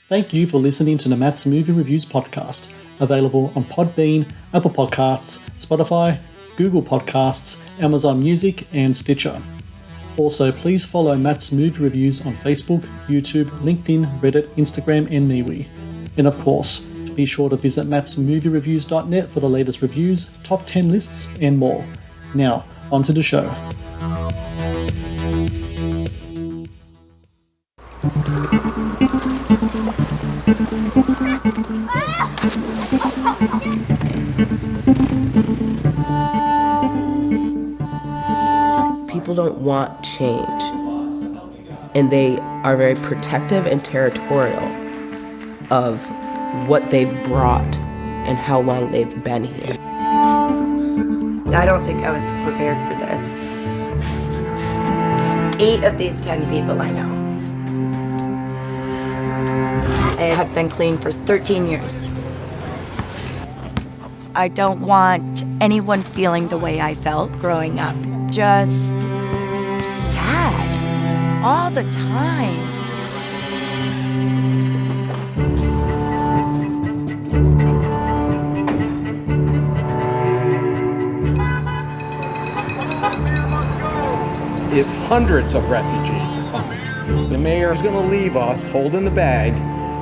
Thank you for listening to the Matt's Movie Reviews podcast, available on Podbean, Apple Podcasts, Spotify, Google Podcasts, Amazon Music, and Stitcher. Also, please follow Matt's Movie Reviews on Facebook, YouTube, LinkedIn, Reddit, Instagram, and MeWe. And of course, be sure to visit mattsmoviereviews.net for the latest reviews, top 10 lists, and more. Now, on to the show. People don't want change, and they are very protective and territorial of what they've brought and how long they've been here. I don't think I was prepared for this. 8 of these 10 people I know. I have been clean for 13 years. I don't want anyone feeling the way I felt growing up. Just sad all the time. It's hundreds of refugees are coming. The mayor's going to leave us holding the bag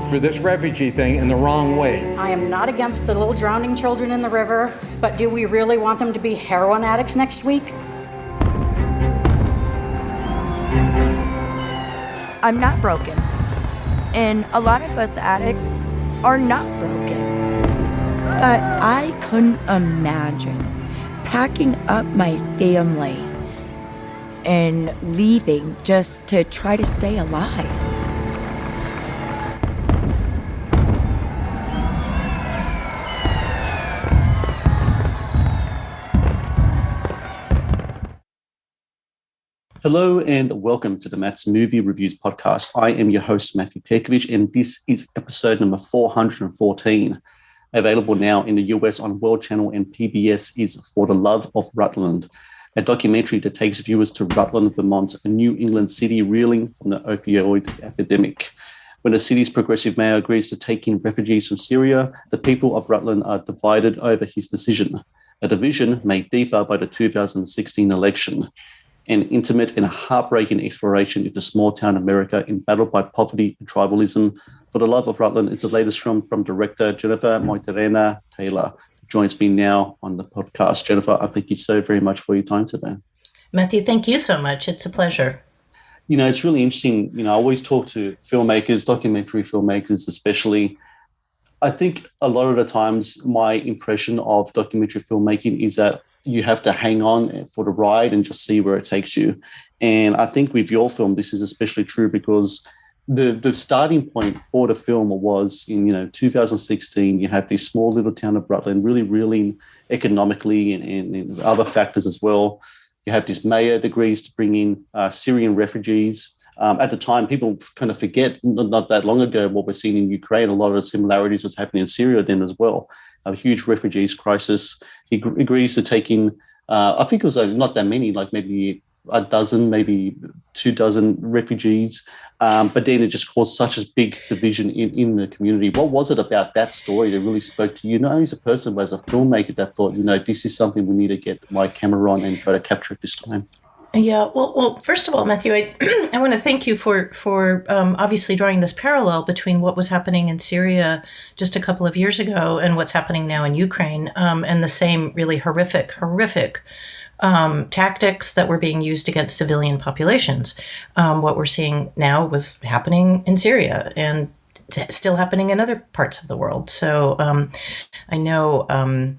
for this refugee thing in the wrong way. I am not against the little drowning children in the river, but do we really want them to be heroin addicts next week? I'm not broken. And a lot of us addicts are not broken. But I couldn't imagine packing up my family and leaving just to try to stay alive. Hello and welcome to the Matt's Movie Reviews podcast. I am your host, Matthew Pejkovic, and this is episode number 414. Available now in the US on World Channel and PBS is For the Love of Rutland, a documentary that takes viewers to Rutland, Vermont, a New England city reeling from the opioid epidemic. When the city's progressive mayor agrees to take in refugees from Syria, the people of Rutland are divided over his decision, a division made deeper by the 2016 election. An intimate and heartbreaking exploration into small-town America embattled by poverty and tribalism. For the Love of Rutland is the latest film from director Jennifer Maytorena Taylor, who joins me now on the podcast. Jennifer, I thank you so very much for your time today. Matthew, thank you so much. It's a pleasure. You know, it's really interesting. You know, I always talk to filmmakers, documentary filmmakers especially. I think a lot of the times my impression of documentary filmmaking is that you have to hang on for the ride and just see where it takes you. And I think with your film, this is especially true because the starting point for the film was in 2016. You have this small little town of Rutland really reeling economically and other factors as well. You have this mayor that agrees to bring in Syrian refugees. At the time, people kind of forget, not that long ago, what we're seeing in Ukraine. A lot of the similarities was happening in Syria then as well. A huge refugees crisis. He agrees to take in, I think it was not that many, like maybe a dozen, maybe 24 refugees. But then it just caused such a big division in the community. What was it about that story that really spoke to you? Not only as a person, but as a filmmaker that thought, this is something we need to get my camera on and try to capture it this time? Yeah, well, first of all, Matthew, I want to thank you for obviously drawing this parallel between what was happening in Syria just a couple of years ago and what's happening now in Ukraine, and the same really horrific tactics that were being used against civilian populations. What we're seeing now was happening in Syria and still happening in other parts of the world. So I know.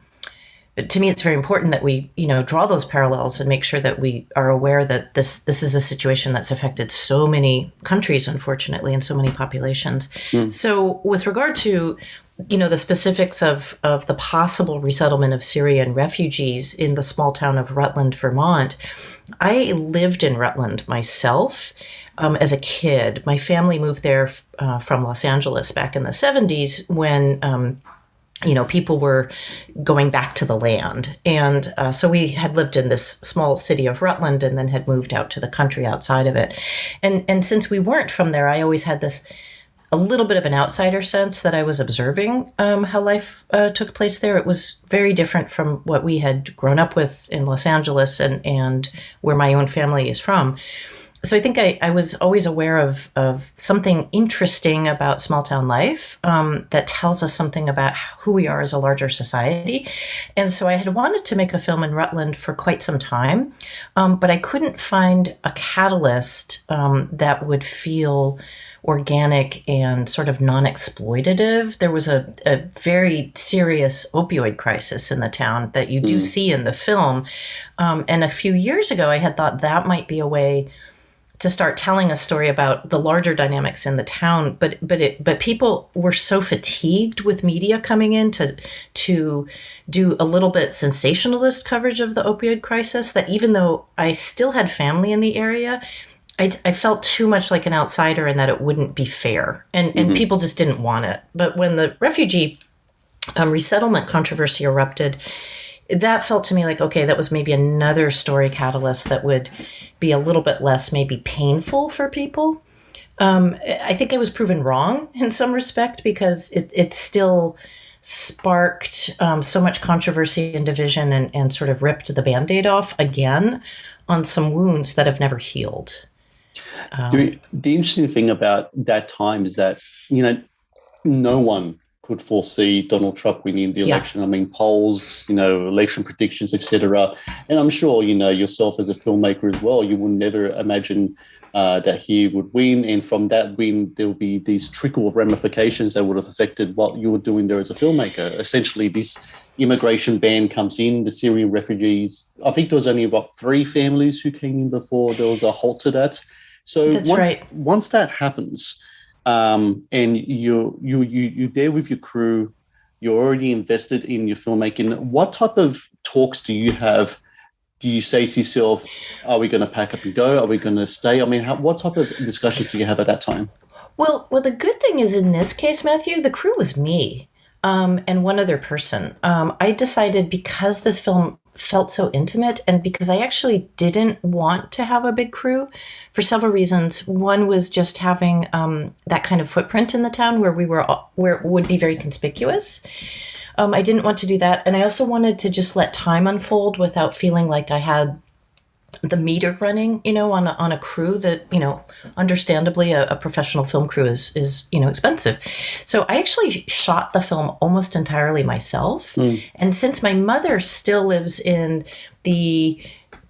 To me, it's very important that we, draw those parallels and make sure that we are aware that this is a situation that's affected so many countries, unfortunately, and so many populations. So with regard to, the specifics of the possible resettlement of Syrian refugees in the small town of Rutland, Vermont, I lived in Rutland myself. As a kid. My family moved there from Los Angeles back in the 70s when people were going back to the land. And so we had lived in this small city of Rutland and then had moved out to the country outside of it. And since we weren't from there, I always had this a little bit of an outsider sense that I was observing how life took place there. It was very different from what we had grown up with in Los Angeles and where my own family is from. So I think I was always aware of something interesting about small town life that tells us something about who we are as a larger society. And so I had wanted to make a film in Rutland for quite some time, but I couldn't find a catalyst that would feel organic and sort of non-exploitative. There was a very serious opioid crisis in the town that you do see in the film. And a few years ago, I had thought that might be a way to start telling a story about the larger dynamics in the town, but people were so fatigued with media coming in to do a little bit sensationalist coverage of the opioid crisis that even though I still had family in the area, I felt too much like an outsider and that it wouldn't be fair, and people just didn't want it. But when the refugee resettlement controversy erupted, that felt to me like, okay, that was maybe another story catalyst that would be a little bit less maybe painful for people. I think I was proven wrong in some respect because it still sparked so much controversy and division and sort of ripped the Band-Aid off again on some wounds that have never healed. The interesting thing about that time is that, no one could foresee Donald Trump winning the election. I mean, polls, election predictions, etc. And I'm sure, yourself as a filmmaker as well, you would never imagine that he would win. And from that win, there will be these trickle of ramifications that would have affected what you were doing there as a filmmaker. Essentially, this immigration ban comes in, the Syrian refugees. I think there was only about 3 families who came in before there was a halt to that. So once that happens, and you're there with your crew, you're already invested in your filmmaking, what type of talks do you have? Do you say to yourself, are we going to pack up and go? Are we going to stay? I mean, what type of discussions do you have at that time? Well, the good thing is in this case, Matthew, the crew was me and one other person. I decided because this film felt so intimate and because I actually didn't want to have a big crew for several reasons. One was just having that kind of footprint in the town where it would be very conspicuous. I didn't want to do that. And I also wanted to just let time unfold without feeling like I had the meter running, on a crew that, understandably a professional film crew is expensive. So I actually shot the film almost entirely myself. And since my mother still lives in the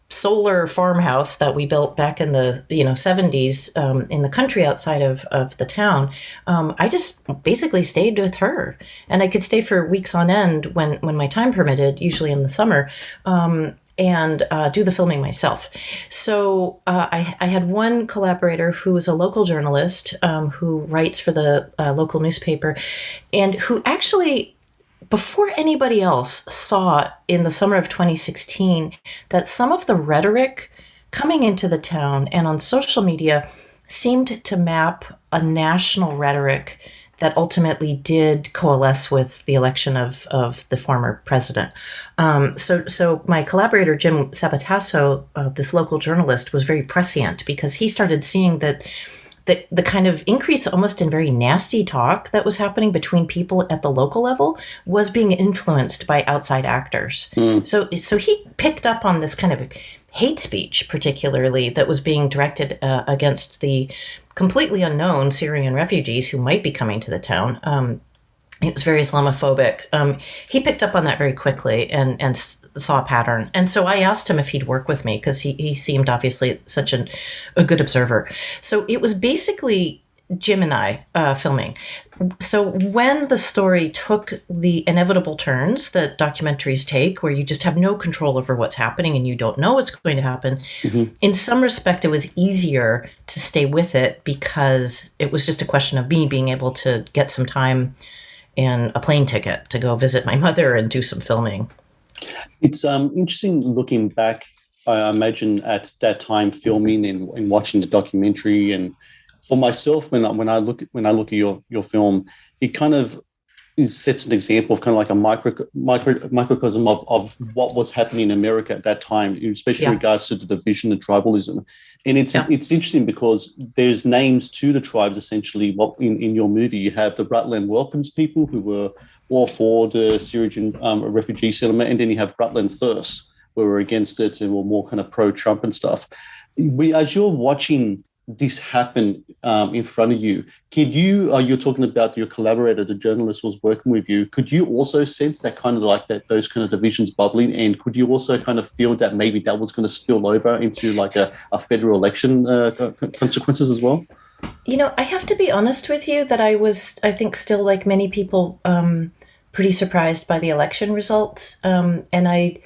solar farmhouse that we built back in the 70s in the country outside of the town, I just basically stayed with her, and I could stay for weeks on end when my time permitted, usually in the summer, and do the filming myself. So I had one collaborator who was a local journalist who writes for the local newspaper, and who actually, before anybody else, saw in the summer of 2016 that some of the rhetoric coming into the town and on social media seemed to map a national rhetoric that ultimately did coalesce with the election of the former president. So my collaborator, Jim Sabatasso, this local journalist, was very prescient because he started seeing that the kind of increase almost in very nasty talk that was happening between people at the local level was being influenced by outside actors. So he picked up on this kind of hate speech, particularly, that was being directed against the completely unknown Syrian refugees who might be coming to the town. It was very Islamophobic. He picked up on that very quickly and saw a pattern. And so I asked him if he'd work with me because he seemed obviously such a good observer. So it was basically Jim and I filming. So when the story took the inevitable turns that documentaries take, where you just have no control over what's happening and you don't know what's going to happen, in some respect, it was easier to stay with it because it was just a question of me being able to get some time and a plane ticket to go visit my mother and do some filming. It's interesting looking back, I imagine, at that time filming and watching the documentary. And for myself, when I look at your film, it kind of sets an example of kind of like a microcosm of what was happening in America at that time, especially in regards to the division and tribalism. And it's interesting because there's names to the tribes essentially. What in your movie you have the Rutland Welcomes people who were all for the Syrian refugee settlement, and then you have Rutland First, who were against it and were more kind of pro-Trump and stuff. As you're watching this happen in front of you, you're talking about your collaborator, the journalist was working with you, could you also sense that kind of like that, those kind of divisions bubbling, and could you also kind of feel that maybe that was going to spill over into like a federal election consequences as well? I have to be honest with you that I think still like many people, pretty surprised by the election results. And I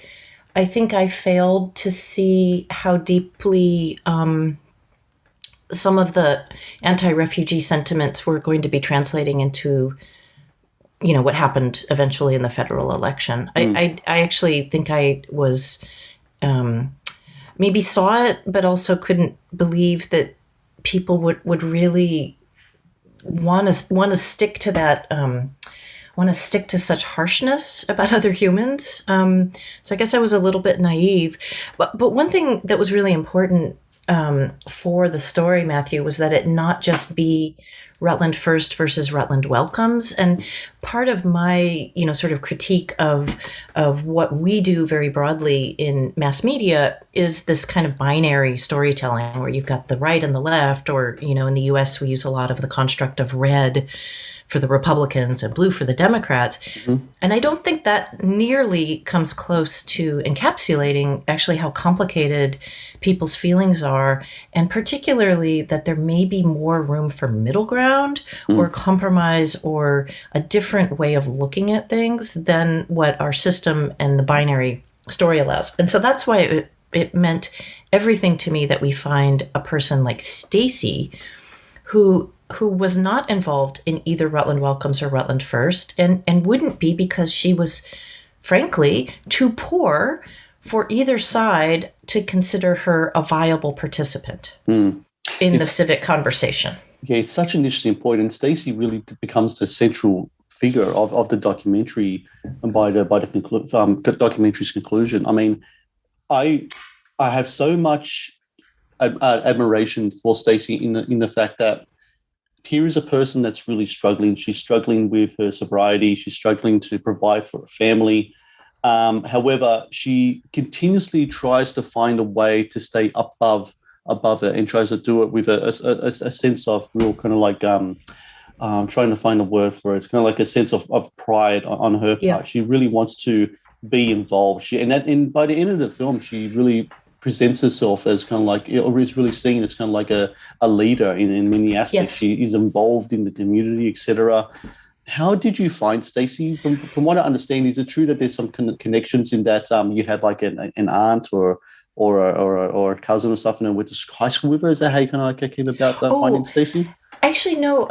think I failed to see how deeply some of the anti-refugee sentiments were going to be translating into, what happened eventually in the federal election. I actually think I was maybe saw it, but also couldn't believe that people would really want to stick to that. Want to stick to such harshness about other humans. So I guess I was a little bit naive. But one thing that was really important for the story, Matthew, was that it not just be Rutland First versus Rutland Welcomes. And part of my, sort of critique of what we do very broadly in mass media is this kind of binary storytelling where you've got the right and the left, or, in the US, we use a lot of the construct of red for the Republicans and blue for the Democrats. Mm-hmm. And I don't think that nearly comes close to encapsulating actually how complicated people's feelings are, and particularly that there may be more room for middle ground or compromise or a different way of looking at things than what our system and the binary story allows. And so that's why it meant everything to me that we find a person like Stacy who was not involved in either Rutland Welcomes or Rutland First, and wouldn't be because she was, frankly, too poor for either side to consider her a viable participant in the civic conversation. Yeah, it's such an interesting point, and Stacey really becomes the central figure of the documentary by the documentary's conclusion. I mean, I have so much admiration for Stacey in the fact that here is a person that's really struggling. She's struggling with her sobriety. She's struggling to provide for her family. However, she continuously tries to find a way to stay above it, and tries to do it with a sense of real kind of like trying to find a word for it. It's kind of like a sense of pride on her part. Yeah. She really wants to be involved. And by the end of the film, she really presents herself as kind of like, or is really seen as kind of like a leader in many aspects. Yes. She is involved in the community, etc. How did you find Stacey? From what I understand, is it true that there's some connections in that you had like an aunt or a cousin or something and went to high school with her? Is that how you kind of like came about finding Stacey? Actually, no.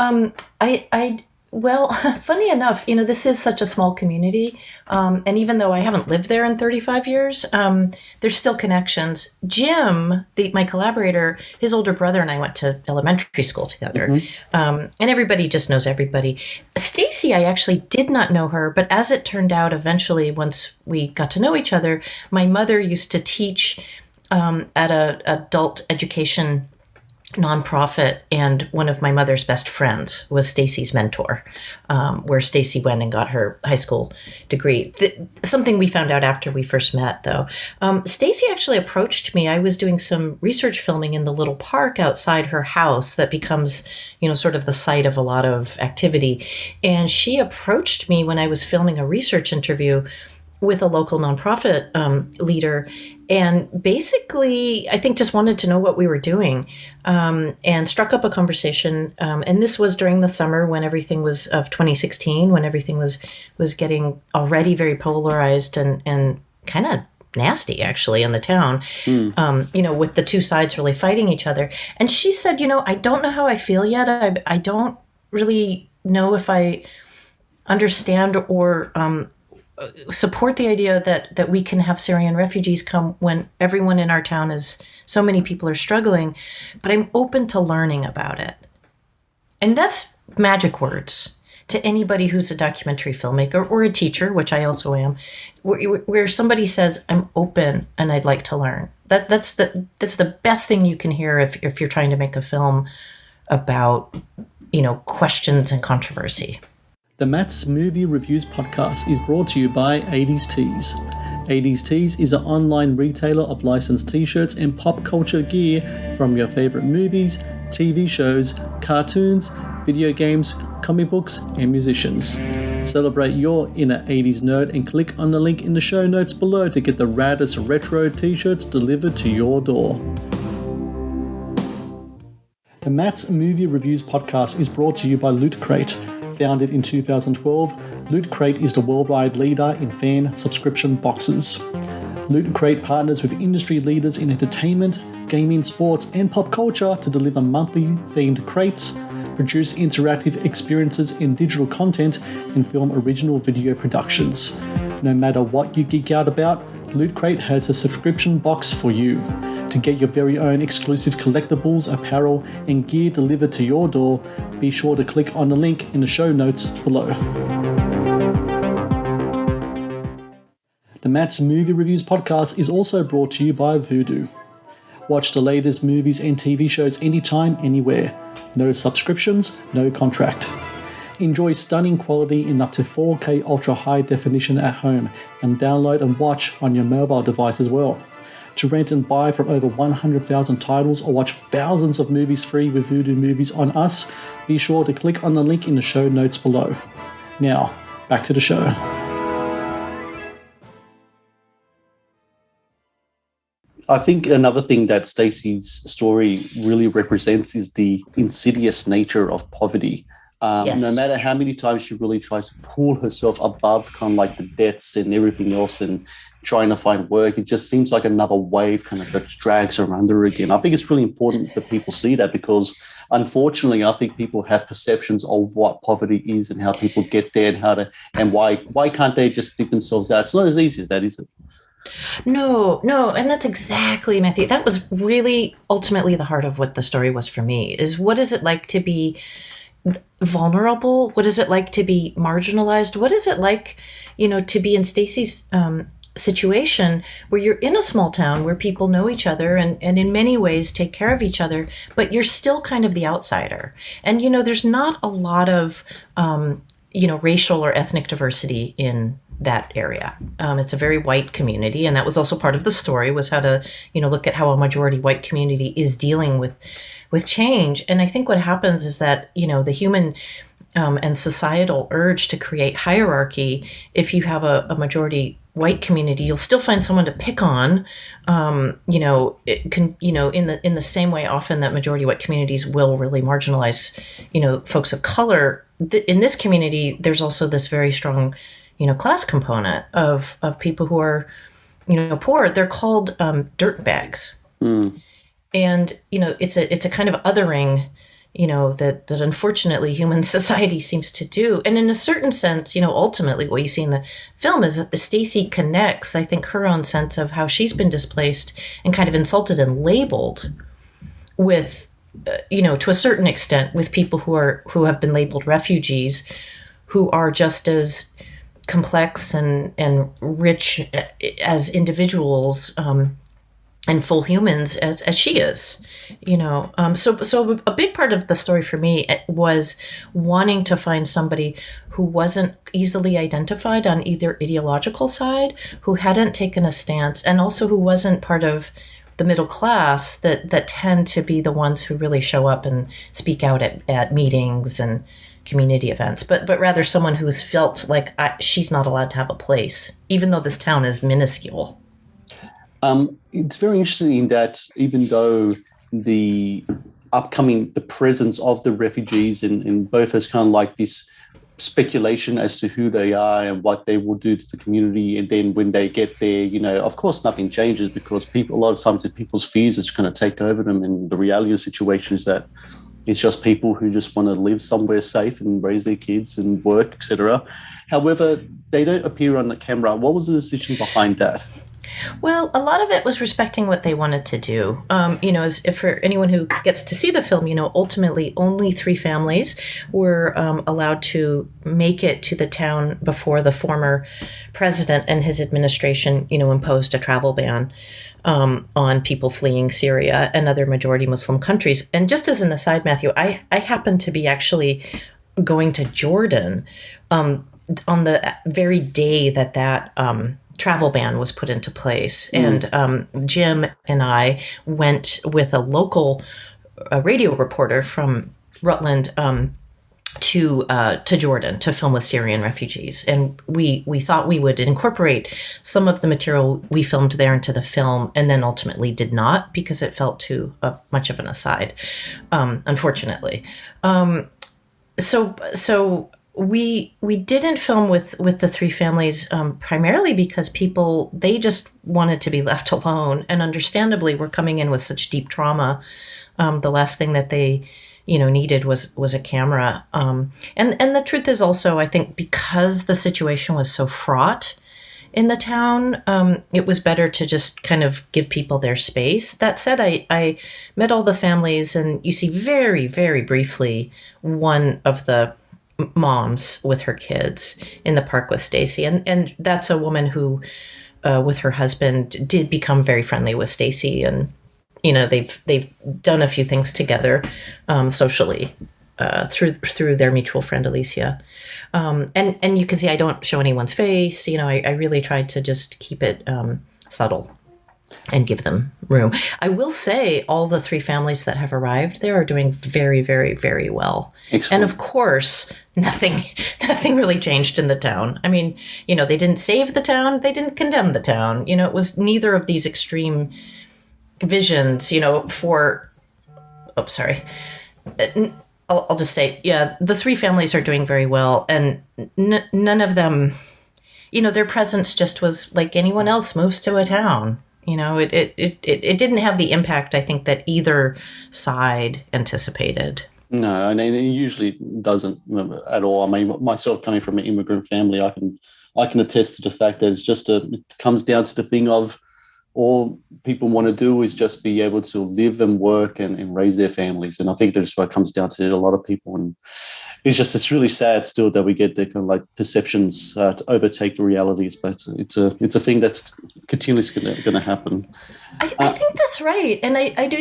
Well, funny enough, this is such a small community. And even though I haven't lived there in 35 years, there's still connections. Jim, my collaborator, his older brother and I went to elementary school together. Mm-hmm. And everybody just knows everybody. Stacey, I actually did not know her, but as it turned out, eventually, once we got to know each other, my mother used to teach at a adult education nonprofit, and one of my mother's best friends was Stacey's mentor, where Stacey went and got her high school degree. Something we found out after we first met, though. Stacey actually approached me. I was doing some research filming in the little park outside her house that becomes, sort of the site of a lot of activity. And she approached me when I was filming a research interview with a local nonprofit leader, and basically, I think just wanted to know what we were doing, and struck up a conversation. And this was during the summer when everything was of 2016, when everything was getting already very polarized and kind of nasty, actually, in the town, with the two sides really fighting each other. And she said, I don't know how I feel yet. I don't really know if I understand or support the idea that we can have Syrian refugees come when everyone in our town so many people are struggling, but I'm open to learning about it. And that's magic words, to anybody who's a documentary filmmaker or a teacher, which I also am, where somebody says, I'm open and I'd like to learn. That's the best thing you can hear if you're trying to make a film about, questions and controversy. The Matt's Movie Reviews podcast is brought to you by 80s Tees. 80s Tees is an online retailer of licensed t-shirts and pop culture gear from your favorite movies, TV shows, cartoons, video games, comic books, and musicians. Celebrate your inner 80s nerd and click on the link in the show notes below to get the raddest retro t-shirts delivered to your door. The Matt's Movie Reviews podcast is brought to you by Loot Crate. Founded in 2012, Loot Crate is the worldwide leader in fan subscription boxes. Loot Crate partners with industry leaders in entertainment, gaming, sports, and pop culture to deliver monthly themed crates, produce interactive experiences in digital content, and film original video productions. No matter what you geek out about, Loot Crate has a subscription box for you. To get your very own exclusive collectibles, apparel, and gear delivered to your door, be sure to click on the link in the show notes below. The Matt's Movie Reviews podcast is also brought to you by Vudu. Watch the latest movies and TV shows anytime, anywhere. No subscriptions, no contract. Enjoy stunning quality in up to 4K ultra high definition at home, and download and watch on your mobile device as well. To rent and buy from over 100,000 titles or watch thousands of movies free with Vudu Movies on us, be sure to click on the link in the show notes below. Now, back to the show. I think another thing that Stacey's story really represents is the insidious nature of poverty. Yes. No matter how many times she really tries to pull herself above kind of like the debts and everything else and trying to find work, it just seems like another wave kind of that drags her under again. I think it's really important that people see that, because unfortunately, I think people have perceptions of what poverty is and how people get there and why can't they just dig themselves out? It's not as easy as that, is it? No, and that's exactly, Matthew. That was really ultimately the heart of what the story was for me, is what is it like to be vulnerable? What is it like to be marginalized? What is it like, to be in Stacey's situation where you're in a small town where people know each other and in many ways take care of each other, but you're still kind of the outsider. And, there's not a lot of, racial or ethnic diversity in that area. It's a very white community. And that was also part of the story, was how to, look at how a majority white community is dealing with change. And I think what happens is that, the human and societal urge to create hierarchy, if you have a majority white community, you'll still find someone to pick on, it can, in the same way often that majority white communities will really marginalize, folks of color. In this community, there's also this very strong, class component of people who are, poor. They're called dirt bags. Mm. And, it's a kind of othering, that unfortunately human society seems to do. And in a certain sense, ultimately what you see in the film is that Stacey connects, I think, her own sense of how she's been displaced and kind of insulted and labeled with, to a certain extent, with people who have been labeled refugees, who are just as complex and rich as individuals, and full humans as she is, So a big part of the story for me was wanting to find somebody who wasn't easily identified on either ideological side, who hadn't taken a stance, and also who wasn't part of the middle class that tend to be the ones who really show up and speak out at meetings and community events, but rather someone who's felt like she's not allowed to have a place, even though this town is minuscule. It's very interesting that even though the presence of the refugees in both as kind of like this speculation as to who they are and what they will do to the community, and then when they get there, of course nothing changes, because a lot of times it's people's fears that's going to take over them, and the reality of the situation is that it's just people who just want to live somewhere safe and raise their kids and work, etc. However, they don't appear on the camera. What was the decision behind that? Well, a lot of it was respecting what they wanted to do. As if for anyone who gets to see the film, ultimately only 3 families were allowed to make it to the town before the former president and his administration, imposed a travel ban on people fleeing Syria and other majority Muslim countries. And just as an aside, Matthew, I happened to be actually going to Jordan on the very day that travel ban was put into place. And Jim and I went with a local radio reporter from Rutland to Jordan to film with Syrian refugees. And we thought we would incorporate some of the material we filmed there into the film, and then ultimately did not, because it felt too much of an aside, unfortunately. So we didn't film with the 3 families primarily because they just wanted to be left alone, and understandably were coming in with such deep trauma. The last thing that they needed was a camera. And the truth is also, I think, because the situation was so fraught in the town, it was better to just kind of give people their space. That said, I met all the families, and you see very, very briefly one of the moms with her kids in the park with Stacy, and that's a woman who, with her husband, did become very friendly with Stacy, and they've done a few things together socially through their mutual friend Alicia, and you can see I don't show anyone's face. I really tried to just keep it subtle and give them room. I will say all the 3 families that have arrived there are doing very, very, very well. Excellent. And of course, nothing really changed in the town. I mean, they didn't save the town. They didn't condemn the town. It was neither of these extreme visions, I'll just say, yeah, the 3 families are doing very well. And none of them, their presence just was like anyone else moves to a town. It didn't have the impact, I think, that either side anticipated. No, and it usually doesn't at all. I mean, myself coming from an immigrant family, I can attest to the fact that it comes down to the thing of all people want to do is just be able to live and work and raise their families. And I think that's what it comes down to a lot of people. And it's really sad still that we get the kind of like perceptions to overtake the realities, but it's a thing that's continuously going to happen. I think that's right. And I do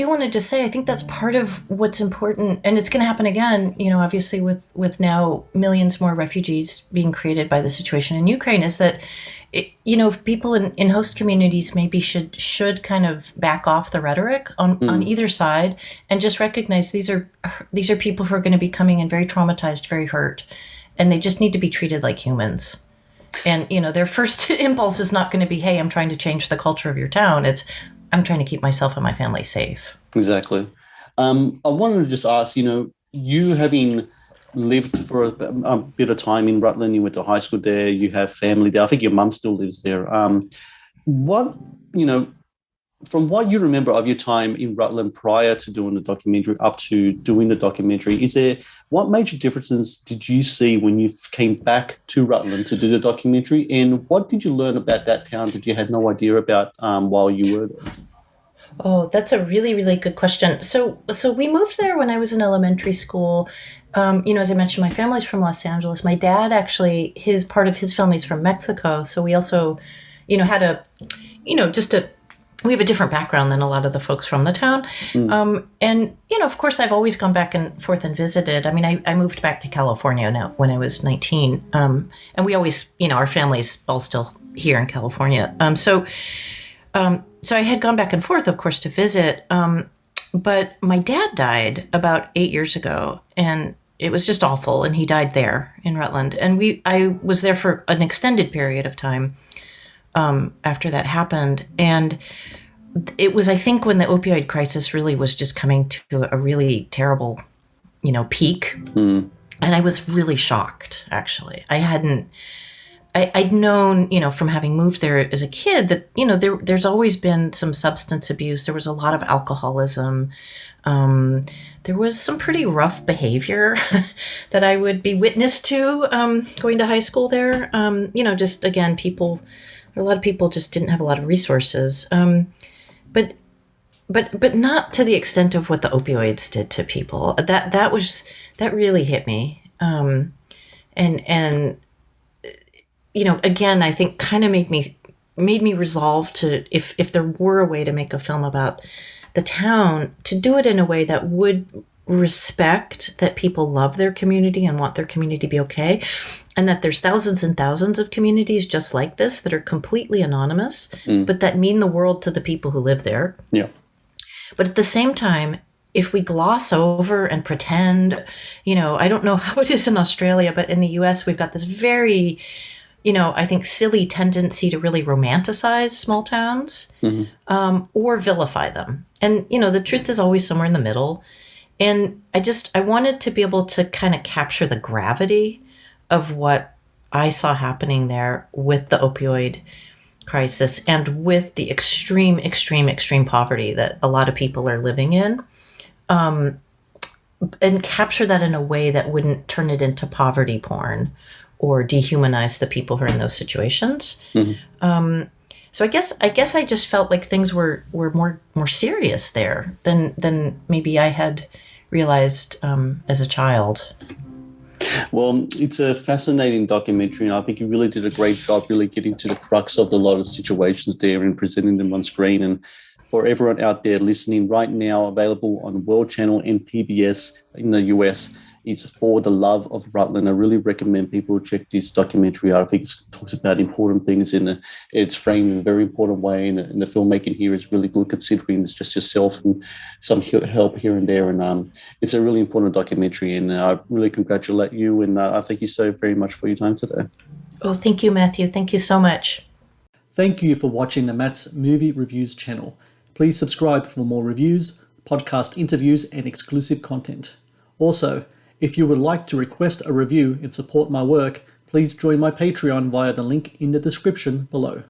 want to just say, I think that's part of what's important, and it's going to happen again, obviously with now millions more refugees being created by the situation in Ukraine, is that people in host communities maybe should kind of back off the rhetoric on either side, and just recognize these are people who are going to be coming in very traumatized, very hurt, and they just need to be treated like humans. And their first impulse is not going to be, hey, I'm trying to change the culture of your town. It's, I'm trying to keep myself and my family safe. Exactly. I wanted to just ask, you having lived for a bit of time in Rutland, you went to high school there, you have family there. I think your mum still lives there. From what you remember of your time in Rutland prior to doing the documentary up to doing the documentary, what major differences did you see when you came back to Rutland to do the documentary? And what did you learn about that town that you had no idea about while you were there? Oh, that's a really, really good question. So we moved there when I was in elementary school. As I mentioned, my family's from Los Angeles. My dad actually, part of his family's from Mexico. So we also, had we have a different background than a lot of the folks from the town. And, of course, I've always gone back and forth and visited. I mean, I moved back to California now when I was 19. And we always, our family's all still here in California. So I had gone back and forth, of course, to visit. But my dad died about 8 years ago, and it was just awful. And he died there in Rutland. And I was there for an extended period of time after that happened. And it was, I think, when the opioid crisis really was just coming to a really terrible, peak. And I was really shocked, actually. I'd known, from having moved there as a kid that, there's always been some substance abuse. There was a lot of alcoholism. There was some pretty rough behavior that I would be witness to going to high school there. Just, again, people A lot of people just didn't have a lot of resources. But not to the extent of what the opioids did to people. That really hit me. And you know, again, I think kind of made me resolve to, if there were a way to make a film about the town, to do it in a way that would respect that people love their community and want their community to be okay, and that there's thousands and thousands of communities just like this that are completely anonymous, but that mean the world to the people who live there. Yeah. But at the same time, if we gloss over and pretend, you know, I don't know how it is in Australia, but in the US, we've got this very, you know, I think silly tendency to really romanticize small towns, or vilify them. And, you know, the truth is always somewhere in the middle. And I wanted to be able to kind of capture the gravity of what I saw happening there with the opioid crisis and with the extreme, extreme, extreme poverty that a lot of people are living in, and capture that in a way that wouldn't turn it into poverty porn or dehumanize the people who are in those situations. So I guess I just felt like things were more serious there than maybe I had realized as a child. Well, it's a fascinating documentary, and I think you really did a great job really getting to the crux of a lot of situations there and presenting them on screen. And for everyone out there listening right now, available on World Channel and PBS in the US, it's For the Love of Rutland. I really recommend people check this documentary out. I think it talks about important things it's framed in a very important way, and the filmmaking here is really good considering it's just yourself and some help here and there. And it's a really important documentary, and I really congratulate you, and I thank you so very much for your time today. Oh, thank you, Matthew. Thank you so much. Thank you for watching the Matt's Movie Reviews channel. Please subscribe for more reviews, podcast interviews, and exclusive content. Also, if you would like to request a review and support my work, please join my Patreon via the link in the description below.